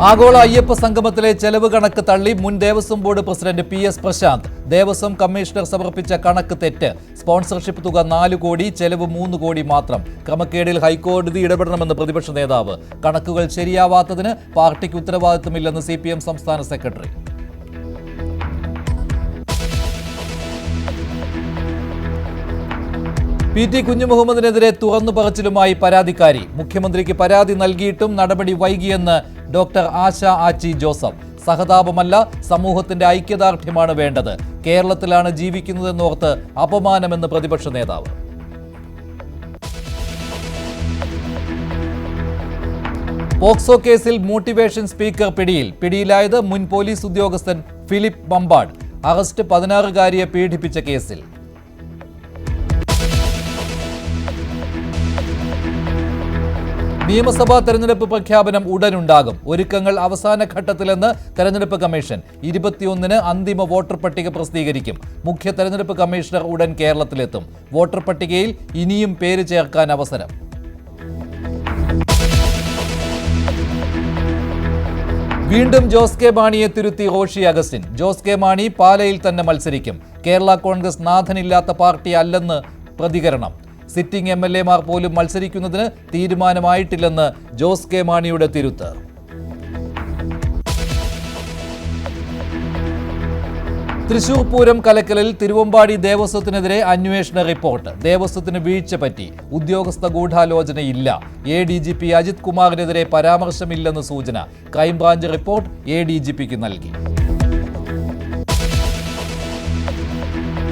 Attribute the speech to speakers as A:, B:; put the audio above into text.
A: ആഗോള അയ്യപ്പ സംഗമത്തിലെ ചെലവ് കണക്ക് തള്ളി മുൻ Devaswom board president PS Prasanth. Devaswom commissioner സമർപ്പിച്ച കണക്ക് തെറ്റ്. സ്പോൺസർഷിപ്പ് തുക 4 കോടി, ചെലവ് 3 കോടി മാത്രം. ക്രമക്കേടിൽ ഹൈക്കോടതി ഇടപെടണമെന്ന് പ്രതിപക്ഷ നേതാവ്. കണക്കുകൾ ശരിയാവാത്തതിന് പാർട്ടിക്ക് ഉത്തരവാദിത്തമില്ലെന്ന് CPM സംസ്ഥാന സെക്രട്ടറി. PT കുഞ്ഞുമുഹമ്മദിനെതിരെ തുറന്നു പറച്ചിലുമായി പരാതിക്കാരി. മുഖ്യമന്ത്രിക്ക് പരാതി നൽകിയിട്ടും നടപടി വൈകിയെന്ന് ഡോക്ടർ ആശ ആച്ചി ജോസഫ്. സഹതാപമല്ല, സമൂഹത്തിന്റെ ഐക്യദാർഢ്യമാണ് വേണ്ടത്. കേരളത്തിലാണ് ജീവിക്കുന്നതെന്നോർത്ത് അപമാനമെന്ന് പ്രതിപക്ഷ നേതാവ്. പോക്സോ കേസിൽ മോട്ടിവേഷൻ സ്പീക്കർ പിടിയിലായത് മുൻ പോലീസ് ഉദ്യോഗസ്ഥൻ ഫിലിപ്പ് മമ്പാട്. അറസ്റ്റ് 16-കാരിയെ പീഡിപ്പിച്ച കേസിൽ. നിയമസഭാ തെരഞ്ഞെടുപ്പ് പ്രഖ്യാപനം ഉടനുണ്ടാകും. ഒരുക്കങ്ങൾ അവസാന ഘട്ടത്തിലെന്ന് തെരഞ്ഞെടുപ്പ് കമ്മീഷൻ. 21-ന് അന്തിമ വോട്ടർ പട്ടിക പ്രസിദ്ധീകരിക്കും. മുഖ്യ തെരഞ്ഞെടുപ്പ് കമ്മീഷണർ ഉടൻ കേരളത്തിലെത്തും. വോട്ടർ പട്ടികയിൽ ഇനിയും പേര് ചേർക്കാൻ അവസരം. വീണ്ടും ജോസ് കെ മാണിയെ തിരുത്തി റോഷി അഗസ്റ്റിൻ. ജോസ് കെ മാണി പാലയിൽ തന്നെ മത്സരിക്കും. കേരള കോൺഗ്രസ് നാഥനില്ലാത്ത പാർട്ടി അല്ലെന്ന് പ്രതികരണം. സിറ്റിംഗ് MLA-മാർ പോലും മത്സരിക്കുന്നതിന് തീരുമാനമായിട്ടില്ലെന്ന് ജോസ് കെ മാണിയുടെ തിരുത്ത്. തൃശൂർ പൂരം കലക്കലിൽ തിരുവമ്പാടി ദേവസ്വത്തിനെതിരെ അന്വേഷണ റിപ്പോർട്ട്. ദേവസ്വത്തിന് വീഴ്ച പറ്റി, ഉദ്യോഗസ്ഥ ഗൂഢാലോചനയില്ല. ADGP അജിത് കുമാറിനെതിരെ പരാമർശമില്ലെന്ന് സൂചന. ക്രൈംബ്രാഞ്ച് റിപ്പോർട്ട് ADGPക്ക് നൽകി.